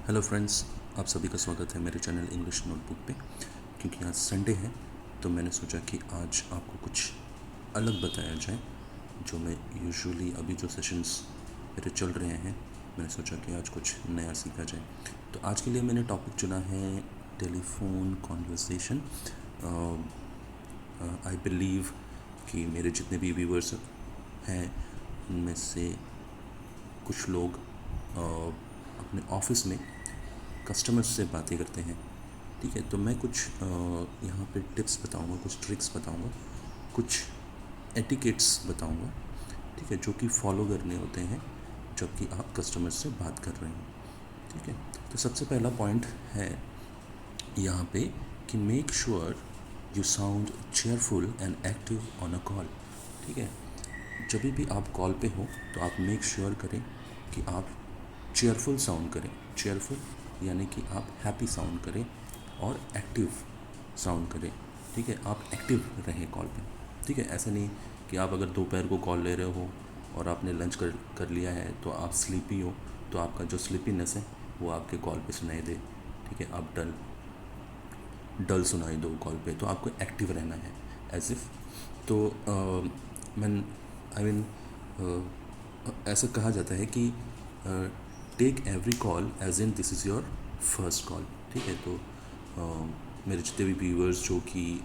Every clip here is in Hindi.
हेलो फ्रेंड्स, आप सभी का स्वागत है मेरे चैनल इंग्लिश नोटबुक पे। क्योंकि आज संडे है तो मैंने सोचा कि आज आपको कुछ अलग बताया जाए। जो मैं यूजुअली अभी जो सेशंस मेरे चल रहे हैं, मैंने सोचा कि आज कुछ नया सीखा जाए। तो आज के लिए मैंने टॉपिक चुना है टेलीफोन कॉन्वर्सेशन। आई बिलीव कि मेरे जितने भी व्यूवर्स हैं उनमें से कुछ लोग अपने ऑफिस में कस्टमर्स से बातें करते हैं। ठीक है, तो मैं कुछ यहाँ पे टिप्स बताऊँगा, कुछ ट्रिक्स बताऊँगा, कुछ एटिकेट्स बताऊँगा। ठीक है, जो कि फॉलो करने होते हैं जबकि आप कस्टमर से बात कर रहे हैं। ठीक है, तो सबसे पहला पॉइंट है यहाँ पे कि make sure you sound cheerful and active on a call. ठीक है, जब भी आप कॉल पे हो तो आप मेक श्योर करें कि आप चेयरफुल साउंड करें। चेयरफुल यानी कि आप हैप्पी साउंड करें और एक्टिव साउंड करें। ठीक है, आप एक्टिव रहें कॉल पे। ठीक है, ऐसा नहीं कि आप अगर दोपहर को कॉल ले रहे हो और आपने लंच कर लिया है तो आप स्लीपी हो, तो आपका जो स्लीपीनेस है वो आपके कॉल पे सुनाई दे। ठीक है, आप डल सुनाई दो कॉल पे, तो आपको एक्टिव रहना है एज इफ़। तो मैं आई मीन ऐसा कहा जाता है कि take every call as in this is your first call. ठीक है, तो मेरे जितने भी व्यूअर्स जो कि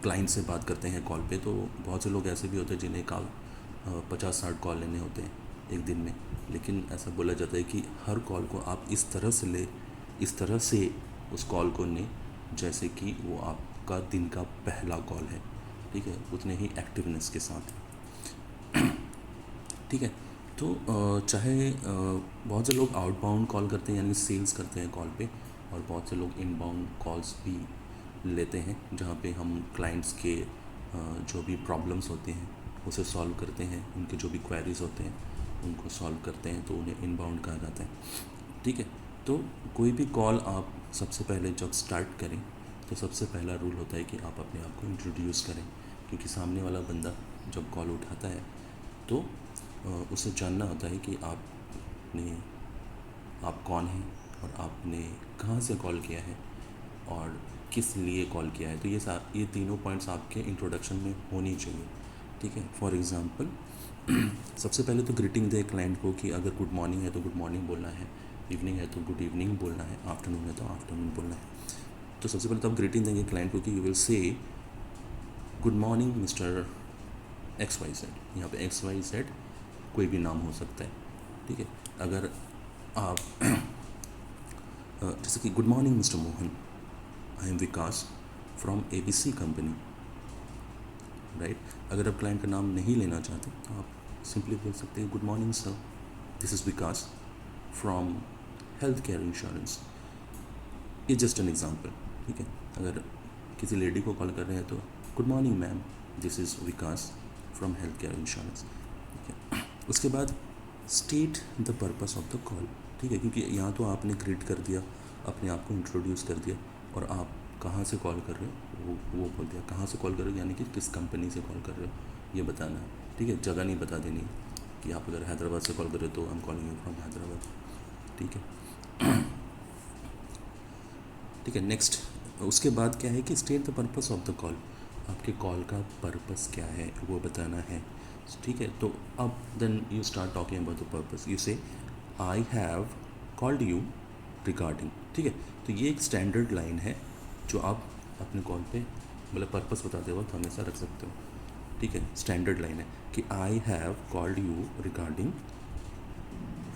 क्लाइंट से बात करते हैं कॉल पे, तो बहुत से लोग ऐसे भी होते हैं जिन्हें 50-60 कॉल लेने होते हैं एक दिन में। लेकिन ऐसा बोला जाता है कि हर कॉल को आप इस तरह से उस कॉल को लें जैसे कि वो आपका दिन का पहला कॉल है। ठीक है, उतने ही एक्टिवनेस के साथ। ठीक है, तो चाहे बहुत से लोग आउटबाउंड कॉल करते हैं यानी सेल्स करते हैं कॉल पे, और बहुत से लोग इनबाउंड कॉल्स भी लेते हैं जहाँ पे हम क्लाइंट्स के जो भी प्रॉब्लम्स होते हैं उसे सॉल्व करते हैं, उनके जो भी क्वेरीज होते हैं उनको सॉल्व करते हैं, तो उन्हें इनबाउंड कहा जाता है। ठीक है, तो कोई भी कॉल आप सबसे पहले जब स्टार्ट करें तो सबसे पहला रूल होता है कि आप अपने आप को इंट्रोड्यूस करें। क्योंकि सामने वाला बंदा जब कॉल उठाता है तो उसे जानना होता है कि आप कौन हैं और आपने कहाँ से कॉल किया है और किस लिए कॉल किया है। तो ये तीनों पॉइंट्स आपके इंट्रोडक्शन में होनी चाहिए। ठीक है, फॉर एग्ज़ाम्पल सबसे पहले तो ग्रीटिंग दे क्लाइंट को कि अगर गुड मॉर्निंग है तो गुड मॉर्निंग बोलना है, इवनिंग है तो गुड इवनिंग बोलना है, आफ्टरनून है तो आफ्टरनून बोलना है। तो सबसे पहले तो आप ग्रीटिंग देंगे क्लाइंट को कि you will say good morning Mister X Y Z. यहाँ पे एक्स वाई जेड कोई भी नाम हो सकता है। ठीक है, अगर आप जैसे कि good morning mister Mohan, I am Vikas from ABC company. Right, अगर आप क्लाइंट का नाम नहीं लेना चाहते तो आप सिंपली बोल सकते हैं good morning sir, this is Vikas from health care insurance. ये जस्ट एन एग्जांपल। ठीक है, अगर किसी लेडी को कॉल कर रहे हैं तो good morning ma'am, this is Vikas from health care insurance. ठीक है, उसके बाद state the purpose of the call. ठीक है, क्योंकि यहाँ तो आपने क्रिएट कर दिया, अपने आप को इंट्रोड्यूस कर दिया, और आप कहाँ से कॉल कर रहे हो वो बोल दिया। कहाँ से कॉल कर रहे हो यानी कि किस कंपनी से कॉल कर रहे हो ये बताना है। ठीक है, जगह नहीं बता देनी कि आप अगर हैदराबाद से कॉल कर रहे हो तो I am calling you from Hyderabad. ठीक है, ठीक है, नेक्स्ट उसके बाद क्या है कि state the purpose of the call. आपके कॉल का पर्पस क्या है वो बताना है। ठीक है, तो अब then you start talking about the purpose. You say I have called you regarding. ठीक है, तो ये एक स्टैंडर्ड लाइन है जो आप अपने कॉल पे मतलब पर्पस बताते वक्त हमेशा रख सकते हो। ठीक है, स्टैंडर्ड लाइन है कि आई have called you regarding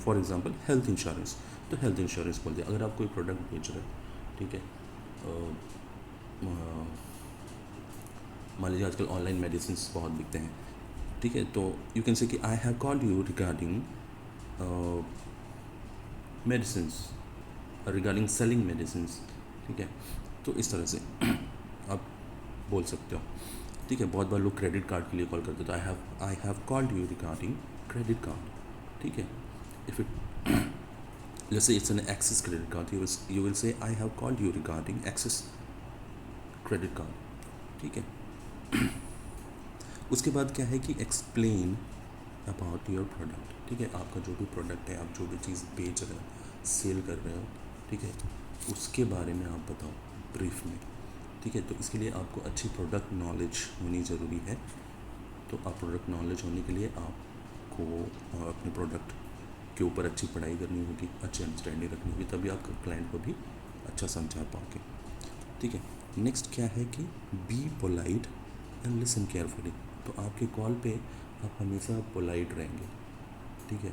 for example health insurance. तो हेल्थ इंश्योरेंस बोल दिया। अगर आप कोई प्रोडक्ट बेच रहे हो, ठीक है, मान लीजिए आजकल ऑनलाइन मेडिसिन बहुत बिकते हैं। ठीक है, तो यू कैन से कि आई have called you regarding medicine, regarding selling medicine. ठीक है, तो इस तरह से आप बोल सकते हो। ठीक है, बहुत बार लोग क्रेडिट कार्ड के लिए कॉल करते हैं तो आई have called you regarding credit card. ठीक है, if it let's say it's an Axis credit card, you will say I have called you regarding Axis credit card। ठीक है, उसके बाद क्या है कि एक्सप्लेन अबाउट योर प्रोडक्ट, ठीक है, आपका जो भी प्रोडक्ट है, आप जो भी चीज़ बेच रहे हो, सेल कर रहे हो, ठीक है, उसके बारे में आप बताओ ब्रीफ में, ठीक है। तो इसके लिए आपको अच्छी प्रोडक्ट नॉलेज होनी ज़रूरी है। तो आप प्रोडक्ट नॉलेज होने के लिए आपको अपने प्रोडक्ट के ऊपर अच्छी पढ़ाई करनी होगी, अच्छी अंडरस्टैंडिंग रखनी होगी, तभी आप क्लाइंट को भी अच्छा समझा पाओगे, ठीक है। नेक्स्ट क्या है कि be polite and listen carefully. तो आपके कॉल पे आप हमेशा पोलाइट रहेंगे, ठीक है।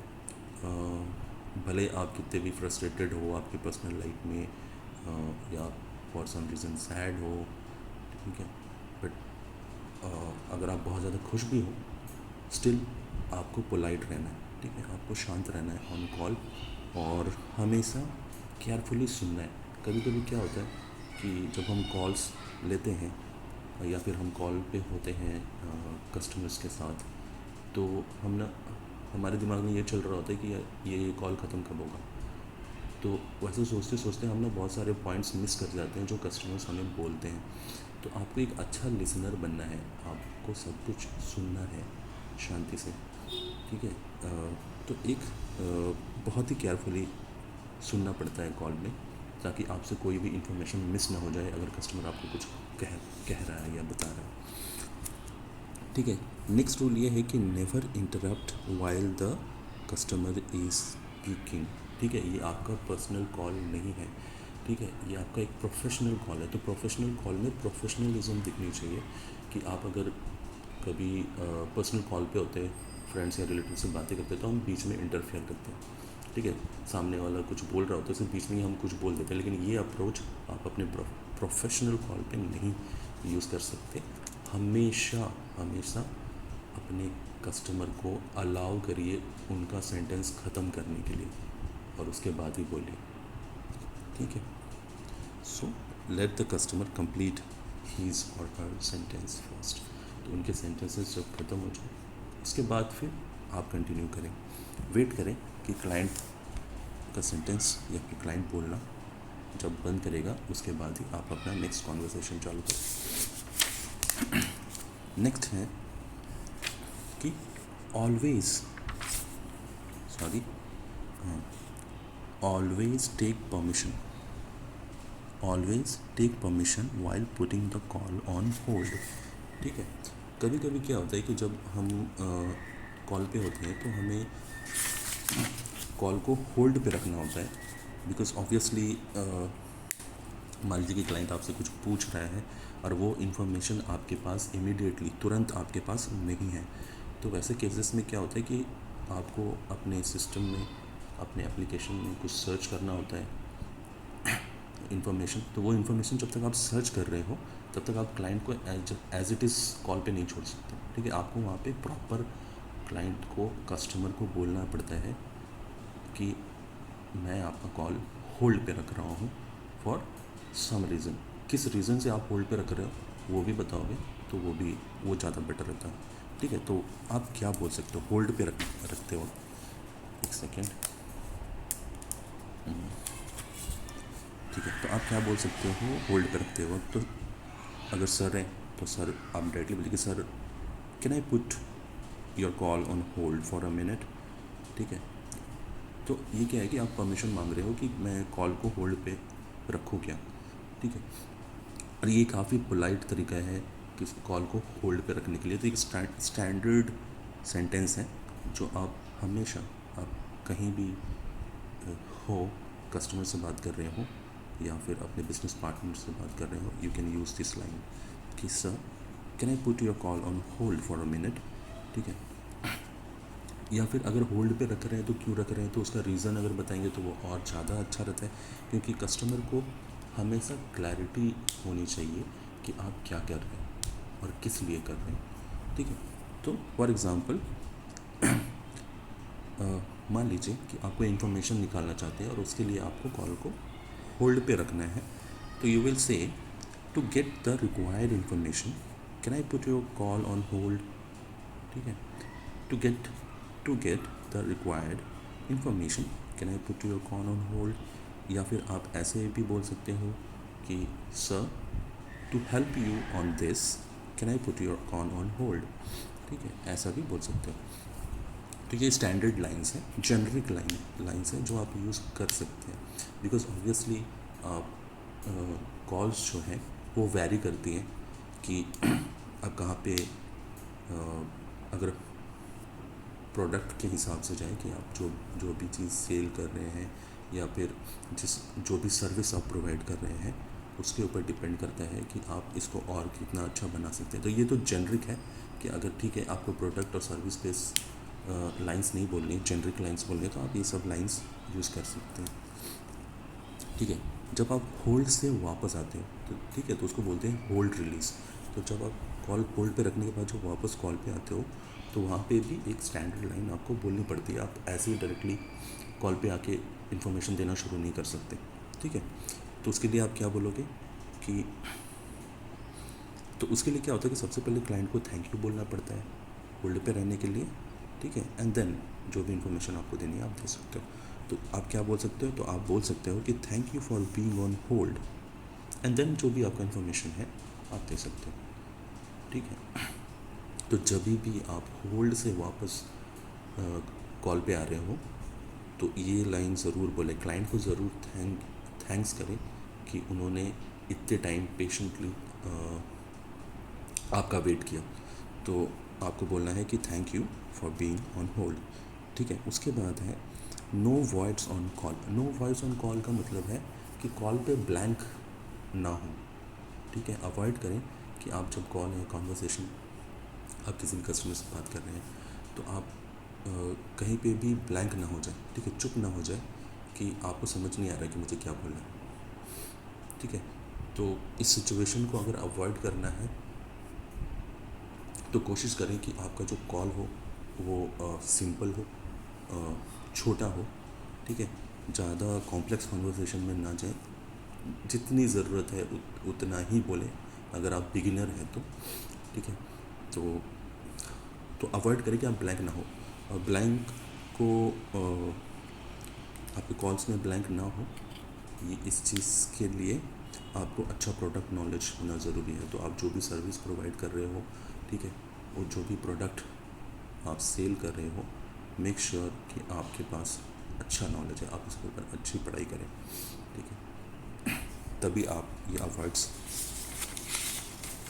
भले आप कितने भी फ्रस्ट्रेटेड हो आपके पर्सनल लाइफ में, या फॉर सम रीज़न सैड हो, ठीक है, बट अगर आप बहुत ज़्यादा खुश भी हो, स्टिल आपको पोलाइट रहना है, ठीक है, आपको शांत रहना है ऑन कॉल, और हमेशा केयरफुली सुनना है। कभी कभी क्या होता है कि जब हम कॉल्स लेते हैं या फिर हम कॉल पे होते हैं कस्टमर्स के साथ, तो हम ना, हमारे दिमाग में ये चल रहा होता है कि ये कॉल ख़त्म कब होगा। तो वैसे सोचते सोचते हम ना बहुत सारे पॉइंट्स मिस कर जाते हैं जो कस्टमर्स हमें बोलते हैं। तो आपको एक अच्छा लिसनर बनना है, आपको सब कुछ सुनना है शांति से, ठीक है। तो एक बहुत ही केयरफुली सुनना पड़ता है कॉल में, ताकि आपसे कोई भी इंफॉर्मेशन मिस ना हो जाए अगर कस्टमर आपको कुछ कह रहा है या बता रहा है, ठीक है। नेक्स्ट रूल ये है कि never interrupt while the customer is speaking, ठीक है। ये आपका पर्सनल कॉल नहीं है, ठीक है, ये आपका एक प्रोफेशनल कॉल है। तो प्रोफेशनल कॉल में प्रोफेशनलिज्म दिखनी चाहिए कि आप अगर कभी पर्सनल कॉल पे होते हैं, फ्रेंड्स या रिलेटिव से बातें करते हैं, तो हम बीच में इंटरफेयर करते हैं, ठीक है। सामने वाला कुछ बोल रहा होता है, सिर्फ बीच में ही हम कुछ बोल देते हैं, लेकिन ये अप्रोच आप अपने प्रोफेशनल कॉल पे नहीं यूज़ कर सकते। हमेशा हमेशा अपने कस्टमर को अलाउ करिए उनका सेंटेंस ख़त्म करने के लिए, और उसके बाद ही बोलिए, ठीक है। So let the customer complete his और हर सेंटेंस फर्स्ट। तो उनके सेंटेंसेस जब ख़त्म हो जाए, उसके बाद फिर आप कंटिन्यू करें। वेट करें कि क्लाइंट का सेंटेंस या फिर क्लाइंट बोलना जब बंद करेगा, उसके बाद ही आप अपना नेक्स्ट कॉन्वर्सेशन चालू करें। नेक्स्ट है कि always take permission while putting the call on hold, ठीक है। कभी कभी क्या होता है कि जब हम कॉल पे होते हैं तो हमें कॉल को होल्ड पे रखना होता है, बिकॉज ऑब्वियसली मान लीजिए कि क्लाइंट आपसे कुछ पूछ रहा है और वो इन्फॉर्मेशन आपके पास इमीडिएटली तुरंत आपके पास नहीं है। तो वैसे केसेस में क्या होता है कि आपको अपने सिस्टम में, अपने एप्लीकेशन में कुछ सर्च करना होता है इन्फॉर्मेशन। तो वो इन्फॉर्मेशन जब तक आप सर्च कर रहे हो, तब तक आप क्लाइंट को एज इट इज़ कॉल पे नहीं छोड़ सकते, ठीक है। आपको वहाँ पे प्रॉपर क्लाइंट को, कस्टमर को बोलना पड़ता है कि मैं आपका कॉल होल्ड पे रख रहा हूँ फॉर सम रीज़न। किस रीज़न से आप होल्ड पे रख रहे हो वो भी बताओगे तो वो ज़्यादा बेटर रहता है, ठीक है। तो आप क्या बोल सकते हो होल्ड पे रखते हो, एक सेकेंड, ठीक है। तो आप क्या बोल सकते हो होल्ड पे रखते हो। तो अगर सर है तो सर आप डायरेक्टली बोलिए कि sir can I put your call on hold for a minute, ठीक है। तो ये क्या है कि आप परमिशन मांग रहे हो कि मैं कॉल को होल्ड पे रखूँ क्या, ठीक है। और ये काफ़ी पोलाइट तरीका है कि कॉल को होल्ड पे रखने के लिए। तो एक स्टैंडर्ड सेंटेंस है जो आप हमेशा, आप कहीं भी हो, कस्टमर से बात कर रहे हो या फिर अपने बिजनेस पार्टनर से बात कर रहे हो, you can use this line कि sir can I put your call on hold for a minute, ठीक है। या फिर अगर होल्ड पे रख रहे हैं तो क्यों रख रहे हैं, तो उसका रीज़न अगर बताएंगे तो वो और ज़्यादा अच्छा रहता है, क्योंकि कस्टमर को हमेशा क्लैरिटी होनी चाहिए कि आप क्या कर रहे हैं और किस लिए कर रहे हैं, ठीक है। तो फॉर एग्ज़ाम्पल मान लीजिए कि आपको इन्फॉर्मेशन निकालना चाहते हैं और उसके लिए आपको कॉल को होल्ड पे रखना है। तो you will say to get the required information can I put your call on hold, ठीक है। To get the required information can I put your call on hold, या फिर आप ऐसे भी बोल सकते हो कि sir to help you on this can I put your call on hold, ठीक है, ऐसा भी बोल सकते हो। तो ये स्टैंडर्ड लाइंस हैं, जेनरिक लाइंस हैं जो आप यूज़ कर सकते हैं, बिकॉज ऑब्वियसली कॉल्स जो हैं वो वैरी करती हैं कि आप कहाँ पे अगर प्रोडक्ट के हिसाब से जाएं कि आप जो भी चीज़ सेल कर रहे हैं या फिर जो भी सर्विस आप प्रोवाइड कर रहे हैं उसके ऊपर डिपेंड करता है कि आप इसको और कितना अच्छा बना सकते हैं। तो ये तो जेनरिक है कि अगर ठीक है आपको प्रोडक्ट और सर्विस बेस लाइंस नहीं बोलनी है, जेनरिक लाइंस बोलनी है, तो आप ये सब लाइंस यूज़ कर सकते हैं। ठीक है, जब आप होल्ड से वापस आते हो तो ठीक है, तो उसको बोलते हैं होल्ड रिलीज़। तो जब आप कॉल होल्ड पे रखने के बाद जो वापस कॉल पे आते हो तो वहाँ पे भी एक स्टैंडर्ड लाइन आपको बोलनी पड़ती है। आप ऐसे ही डायरेक्टली कॉल पे आके इन्फॉर्मेशन देना शुरू नहीं कर सकते। ठीक है, तो उसके लिए आप क्या बोलोगे कि तो उसके लिए क्या होता है कि सबसे पहले क्लाइंट को थैंक यू बोलना पड़ता है होल्ड पे रहने के लिए। ठीक है, एंड देन जो भी इन्फॉर्मेशन आपको देनी है आप दे सकते हो। तो आप क्या बोल सकते हो, तो आप बोल सकते हो कि thank you for being on hold, and then जो भी आपका इन्फॉर्मेशन है आप दे सकते हो। ठीक है, तो जब भी आप होल्ड से वापस कॉल पे आ रहे हो तो ये लाइन ज़रूर बोले, क्लाइंट को ज़रूर थैंक्स करें कि उन्होंने इतने टाइम पेशेंटली आपका वेट किया। तो आपको बोलना है कि thank you for being on hold. ठीक है, उसके बाद है no voids on call. No voids on call का मतलब है कि कॉल पे ब्लैंक ना हो। ठीक है, अवॉइड करें कि आप जब कॉल है कॉन्वर्सेशन आप किसी भी कस्टमर से बात कर रहे हैं तो आप कहीं पे भी ब्लैंक ना हो जाए। ठीक है, चुप ना हो जाए कि आपको समझ नहीं आ रहा है कि मुझे क्या बोलना है। ठीक है, तो इस सिचुएशन को अगर अवॉइड करना है तो कोशिश करें कि आपका जो कॉल हो वो सिंपल हो, छोटा हो। ठीक है, ज़्यादा कॉम्प्लेक्स कॉन्वर्सेशन में ना जाए, जितनी ज़रूरत है उतना ही बोलें अगर आप बिगिनर हैं तो। ठीक है, तो अवॉइड करें कि आप ब्लैंक ना हो। और ब्लैंक को आपके कॉल्स में ब्लैंक ना हो, ये इस चीज़ के लिए आपको अच्छा प्रोडक्ट नॉलेज होना ज़रूरी है। तो आप जो भी सर्विस प्रोवाइड कर रहे हो, ठीक है, और जो भी प्रोडक्ट आप सेल कर रहे हो, मेक श्योर कि आपके पास अच्छा नॉलेज है, आप उसके ऊपर अच्छी पढ़ाई करें। ठीक है, तभी आप ये अवॉइड्स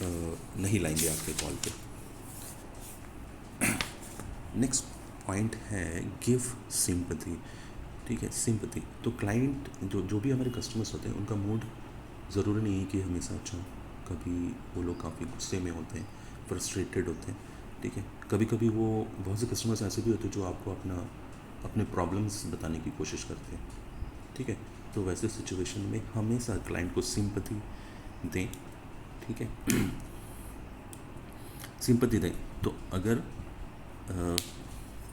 नहीं लाएंगे आपके कॉल पे। नेक्स्ट पॉइंट है गिव सिंपैथी। ठीक है, सिंपैथी तो क्लाइंट जो भी हमारे कस्टमर्स होते हैं उनका मूड ज़रूरी नहीं है कि हमेशा अच्छा। कभी वो लोग काफ़ी गुस्से में होते हैं, फ्रस्ट्रेटेड होते हैं। ठीक है, कभी कभी वो बहुत से कस्टमर्स ऐसे भी होते हैं जो आपको अपने प्रॉब्लम्स बताने की कोशिश करते हैं। ठीक है, तो वैसे सिचुएशन में हमेशा क्लाइंट को सिंपैथी दें। ठीक है, सिंपैथी दें। तो अगर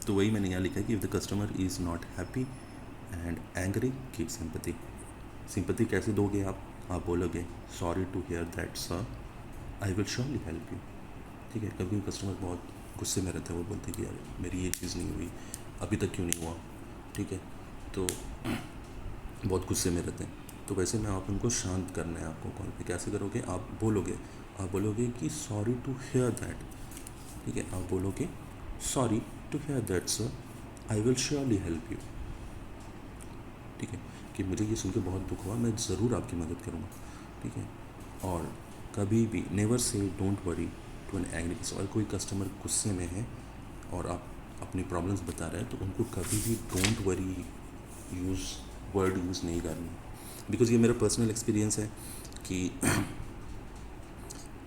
तो वही मैंने यहाँ लिखा है कि if the customer is not happy and angry keep sympathy. Sympathy कैसे दोगे आप बोलोगे sorry to hear that sir, I will surely help you. ठीक है, कभी कस्टमर बहुत गुस्से में रहते हैं, वो बोलते हैं कि यार मेरी ये चीज़ नहीं हुई, अभी तक क्यों नहीं हुआ। ठीक है, तो बहुत गुस्से में रहते हैं, तो वैसे में आप उनको शांत करना है। आपको कॉल पे कैसे करोगे, आप बोलोगे कि सॉरी टू हियर दैट। ठीक है, आप बोलोगे sorry to hear that sir, I will surely help you. ठीक है, कि मुझे ये सुन के बहुत दुख हुआ, मैं ज़रूर आपकी मदद करूँगा। ठीक है, और कभी भी never say don't worry to an angry. और कोई कस्टमर गुस्से में है और आप अपनी प्रॉब्लम्स बता रहे हैं तो उनको कभी भी डोंट वरी वर्ड यूज़ नहीं करना, बिकॉज़ ये मेरा पर्सनल एक्सपीरियंस है कि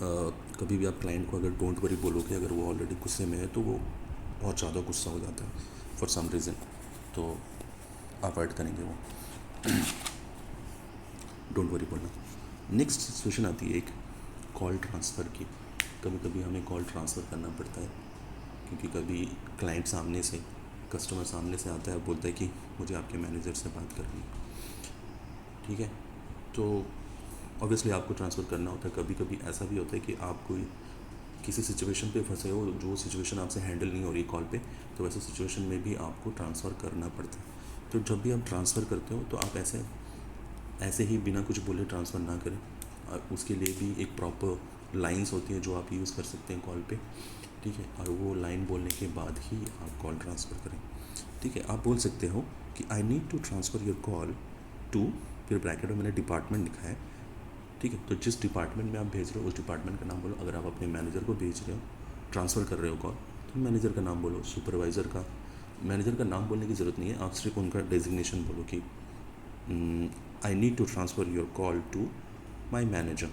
कभी भी आप क्लाइंट को अगर डोंट वरी बोलोगे, अगर वो ऑलरेडी गुस्से में है तो वो बहुत ज़्यादा गुस्सा हो जाता है फॉर सम रीज़न, तो अवॉइड करेंगे वो। डोंट वरी बोलना। नेक्स्ट सिचुएशन आती है एक कॉल ट्रांसफ़र की। कभी कभी हमें कॉल ट्रांसफ़र करना पड़ता है क्योंकि कभी क्लाइंट सामने से, कस्टमर सामने से आता है, बोलता है कि मुझे आपके मैनेजर से बात करनी है। ठीक है, तो ऑब्वियसली आपको ट्रांसफ़र करना होता है। कभी कभी ऐसा भी होता है कि आप कोई किसी सिचुएशन पे फंसे हो, जो सिचुएशन आपसे हैंडल नहीं हो रही कॉल पे, तो वैसे सिचुएशन में भी आपको ट्रांसफ़र करना पड़ता है। तो जब भी आप ट्रांसफ़र करते हो तो आप ऐसे ही बिना कुछ बोले ट्रांसफ़र ना करें। उसके लिए भी एक प्रॉपर लाइंस होती है जो आप यूज़ कर सकते हैं कॉल पे। ठीक है, और वो लाइन बोलने के बाद ही आप कॉल ट्रांसफ़र करें। ठीक है, आप बोल सकते हो कि I need to transfer your call to, फिर ब्रैकेट में मैंने डिपार्टमेंट लिखा है। ठीक है, तो जिस डिपार्टमेंट में आप भेज रहे हो उस डिपार्टमेंट का नाम बोलो। अगर आप अपने मैनेजर को भेज रहे हो, ट्रांसफ़र कर रहे हो कॉल, तो मैनेजर का नाम बोलो। सुपरवाइज़र का, मैनेजर का नाम बोलने की ज़रूरत नहीं है, आप सिर्फ उनका डेजिग्नेशन बोलो कि I need to transfer your call to my manager.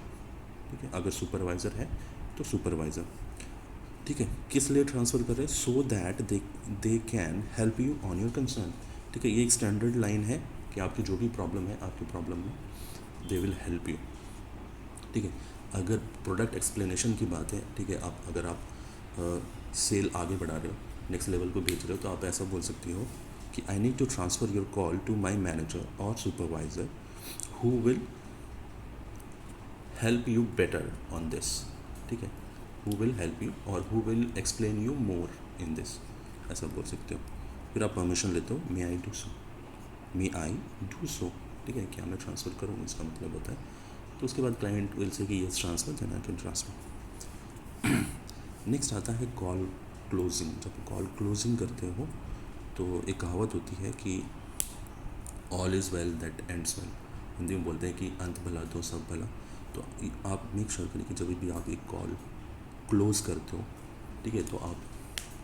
ठीक है, अगर सुपरवाइज़र है तो सुपरवाइज़र। ठीक है, किस लिए ट्रांसफ़र कर रहे हैं? So that they can help you on your concern. ठीक है, ये एक स्टैंडर्ड लाइन है कि आपकी जो भी प्रॉब्लम है, आपकी प्रॉब्लम में दे विल हेल्प यू। ठीक है, अगर प्रोडक्ट एक्सप्लेनेशन की बात है, ठीक है, अगर आप सेल आगे बढ़ा रहे हो, नेक्स्ट लेवल को भेज रहे हो, तो आप ऐसा बोल सकती हो कि I need to transfer your call to my manager और supervisor who will help you better on this. ठीक है, हु विल हेल्प यू और who will explain you more in this, ऐसा बोल सकते हो। फिर आप परमिशन लेते हो, मे I do so, may I do so. ठीक है, क्या मैं ट्रांसफ़र करूँ, इसका मतलब होता है। तो उसके बाद क्लाइंट विल से कि yes transfer, then I can transfer. Next आता है कॉल क्लोजिंग। जब कॉल क्लोजिंग करते हो तो एक कहावत होती है कि all is well that ends well. Hindi में बोलते हैं कि अंत भला तो सब भला। तो आप मेक श्योर करें कि जब भी आप एक कॉल क्लोज़ करते हो, ठीक है, तो आप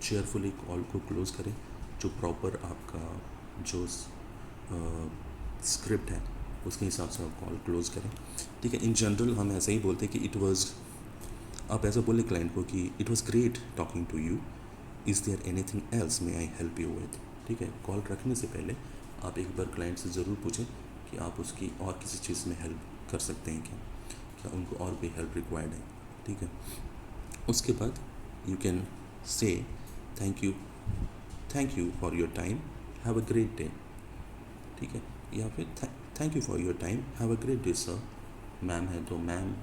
चेयरफुली कॉल को क्लोज़ करें। जो प्रॉपर आपका जो स्क्रिप्ट है उसके हिसाब से आप कॉल क्लोज़ करें। ठीक है, इन जनरल हम ऐसा ही बोलते हैं कि इट वाज, आप ऐसा बोले क्लाइंट को कि it was great talking to you, is there anything else may I help you with. ठीक है, कॉल रखने से पहले आप एक बार क्लाइंट से ज़रूर पूछें कि आप उसकी और किसी चीज़ में हेल्प कर सकते हैं क्या, क्या उनको और कोई हेल्प रिक्वायर्ड है। ठीक है, उसके बाद you can say thank you for your time, have a great day. ठीक है, या फिर thank you for your time, have a great day sir. Ma'am है तो मैम,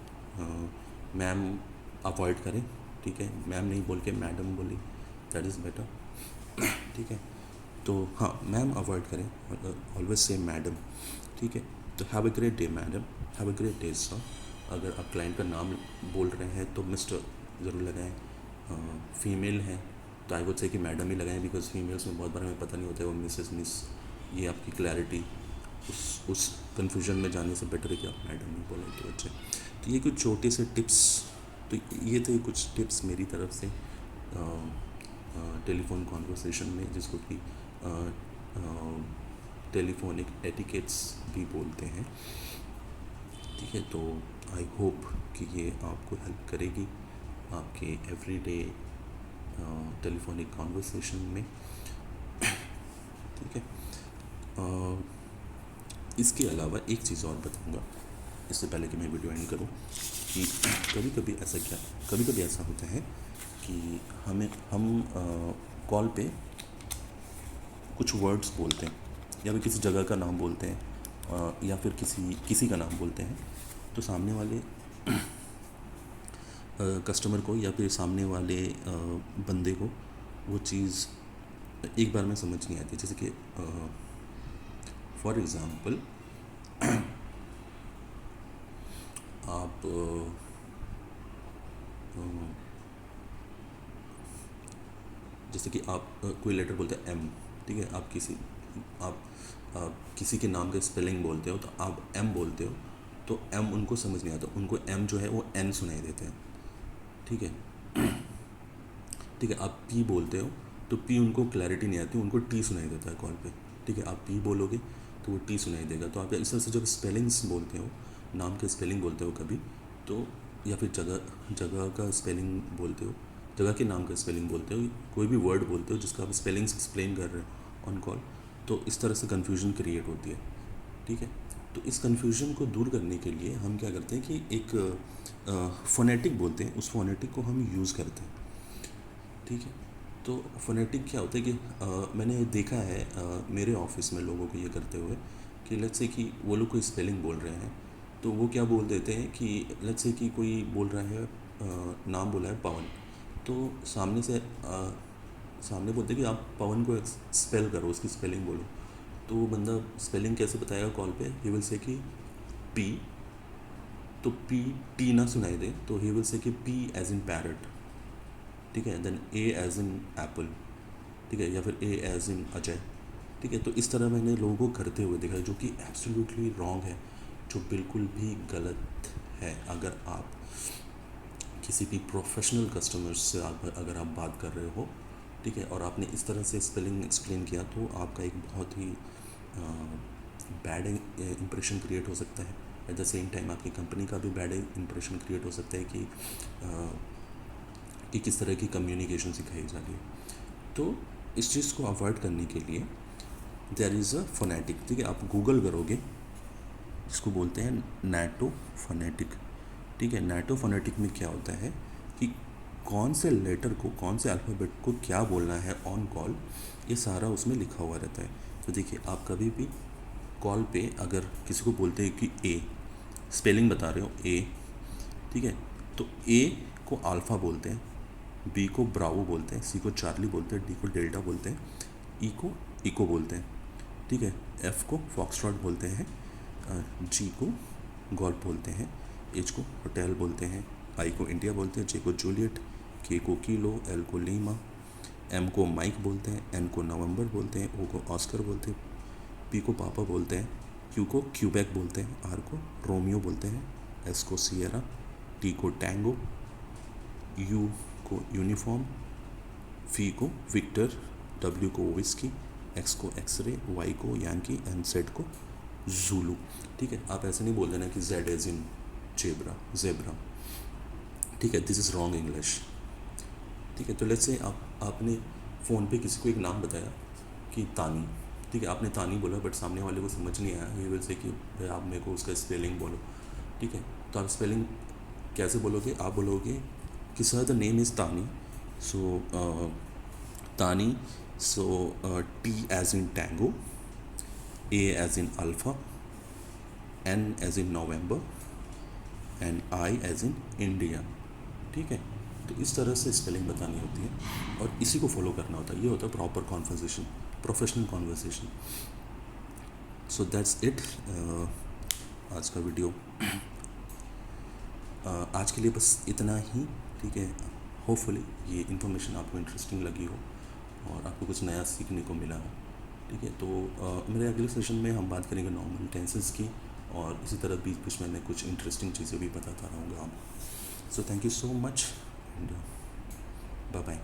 मैम अवॉइड करें। ठीक है, मैम नहीं बोल के मैडम बोली, दैट इज़ बेटर। ठीक है, तो हाँ, मैम अवॉइड करें, ऑलवेज से मैडम। ठीक है, तो have a great day madam, have a great day sir. अगर आप क्लाइंट का नाम बोल रहे हैं तो मिस्टर ज़रूर लगाएं। फीमेल है तो आई वुड से कि मैडम ही लगाएं, बिकॉज फीमेल्स में बहुत बार हमें पता नहीं होता है वो मिसेस मिस। ये आपकी क्लैरिटी उस कन्फ्यूजन में जाने से बेटर है कि आप मैडम ही बोलें तो अच्छे। तो ये कुछ छोटे से टिप्स, तो ये थे कुछ टिप्स मेरी तरफ से टेलीफोन कॉन्वर्सेशन में, जिसको कि टेलीफोनिक एटिकेट्स भी बोलते हैं। ठीक है, तो आई होप कि ये आपको हेल्प करेगी आपके एवरीडे टेलीफोनिक कॉन्वर्सेशन में। ठीक है, इसके अलावा एक चीज़ और बताऊंगा इससे पहले कि मैं वीडियो एंड करूं, कि कभी कभी ऐसा होता है कि हम कॉल पे कुछ वर्ड्स बोलते हैं, या फिर किसी जगह का नाम बोलते हैं, या फिर किसी का नाम बोलते हैं, तो सामने वाले कस्टमर को या फिर सामने वाले बंदे को वो चीज़ एक बार में समझ नहीं आती। जैसे कि फॉर एग्ज़ाम्पल आप जैसे कि आप कोई लेटर बोलते हैं एम। ठीक है, आप किसी के नाम का स्पेलिंग बोलते हो तो आप एम बोलते हो, तो एम उनको समझ नहीं आता, उनको एम जो है वो एन सुनाई देते हैं। ठीक है, ठीक है, आप पी बोलते हो तो पी उनको क्लैरिटी नहीं आती, उनको टी सुनाई देता है कॉल पे। ठीक है, आप पी बोलोगे तो वो टी सुनाई देगा। तो आप इस तरह से जब स्पेलिंग्स बोलते हो, नाम के स्पेलिंग बोलते हो कभी, तो या फिर जगह का स्पेलिंग बोलते हो, जगह के नाम का स्पेलिंग बोलते हो, कोई भी वर्ड बोलते हो जिसका आप स्पेलिंग्स एक्सप्लेन कर रहे हो ऑन कॉल, तो इस तरह से कन्फ्यूजन क्रिएट होती है। ठीक है, तो इस कन्फ्यूजन को दूर करने के लिए हम क्या करते हैं कि एक फोनेटिक बोलते हैं, उस फोनेटिक को हम यूज़ करते हैं। ठीक है, तो फोनेटिक क्या होता है कि मैंने देखा है मेरे ऑफिस में लोगों को ये करते हुए कि लेट्स से कि वो लोग कोई स्पेलिंग बोल रहे हैं, तो वो क्या बोल देते हैं कि लेट्स से कि कोई बोल रहा है नाम बोला है पवन, तो सामने बोलते हैं कि आप पवन को स्पेल करो, उसकी स्पेलिंग बोलो। तो वो बंदा स्पेलिंग कैसे बताएगा कॉल पे? ही विल से कि पी, तो पी टी ना सुनाई दे तो ही विल से कि पी एज इन पैरट। ठीक है, then A as in apple, ठीक है, या फिर ए एज इन अजय, ठीक है। तो इस तरह मैंने लोगों को करते हुए देखा है, जो कि एब्सोल्युटली रॉन्ग है, जो बिल्कुल भी गलत है। अगर आप किसी भी प्रोफेशनल कस्टमर से अगर आप बात कर रहे हो, ठीक है, और आपने इस तरह से स्पेलिंग एक्सप्लेन किया, तो आपका एक बहुत ही बैड इंप्रेशन क्रिएट हो सकता है। एट द सेम टाइम आपकी कंपनी का भी बैड इंप्रेशन क्रिएट हो सकता है कि किस तरह की कम्युनिकेशन सिखाई जा रही है। तो इस चीज़ को अवॉइड करने के लिए देयर इज़ अ फोनेटिक, ठीक है। आप गूगल करोगे, इसको बोलते हैं नैटो फोनेटिक, ठीक है। नैटो फोनेटिक में क्या होता है कि कौन से लेटर को, कौन से अल्फ़ाबेट को क्या बोलना है ऑन कॉल, ये सारा उसमें लिखा हुआ रहता है। तो देखिए, आप कभी भी कॉल पे अगर किसी को बोलते हैं कि ए, स्पेलिंग बता रहे हो ए, ठीक है, तो ए को अल्फ़ा बोलते हैं, बी को ब्रावो बोलते हैं, सी को चार्ली बोलते हैं, डी को डेल्टा बोलते हैं, ई को इको बोलते हैं, ठीक है, एफ को फॉक्सट्रॉट बोलते हैं, जी को गोल्फ बोलते हैं, एच को होटल बोलते हैं, आई को इंडिया बोलते हैं, जे को जूलियट, के को किलो, एल को लीमा, एम को माइक बोलते हैं, एन को नवंबर बोलते हैं, ओ को ऑस्कर बोलते हैं, पी को पापा बोलते हैं, क्यू को क्यूबेक बोलते हैं, आर को रोमियो बोलते हैं, एस को सियरा, टी को टैंगो, यू को यूनिफॉर्म, वी को विक्टर, डब्ल्यू को विस्की, एक्स को एक्सरे, वाई को यांकी, एंड जेड को जूलू, ठीक है। आप ऐसे नहीं बोल देना कि जेड एज इन जेब्रा, ठीक है, दिस इज़ रॉन्ग इंग्लिश, ठीक है। तो लेट्स से आपने फ़ोन पे किसी को एक नाम बताया कि तानी, ठीक है, आपने तानी बोला, बट सामने वाले को समझ नहीं आया, ये विल से कि भाई आप मेरे को उसका स्पेलिंग बोलो, ठीक है। तो आप स्पेलिंग कैसे बोलोगे? आप बोलोगे कि sir the name is Tani, so Tani, so T as in tango, A as in alpha, N as in November, and I as in India, ठीक है। तो इस तरह से स्पेलिंग बतानी होती है और इसी को फॉलो करना होता है। ये होता है proper conversation, professional conversation. So that's it, आज का वीडियो आज के लिए बस इतना ही, ठीक है। होपफुली ये इन्फॉर्मेशन आपको इंटरेस्टिंग लगी हो और आपको कुछ नया सीखने को मिला हो, ठीक है। तो मेरे अगले सेशन में हम बात करेंगे नॉर्मल टेंसेस की, और इसी तरह बीच बीच में मैं कुछ इंटरेस्टिंग चीज़ें भी बताता रहूँगा। So thank you so much and bye bye.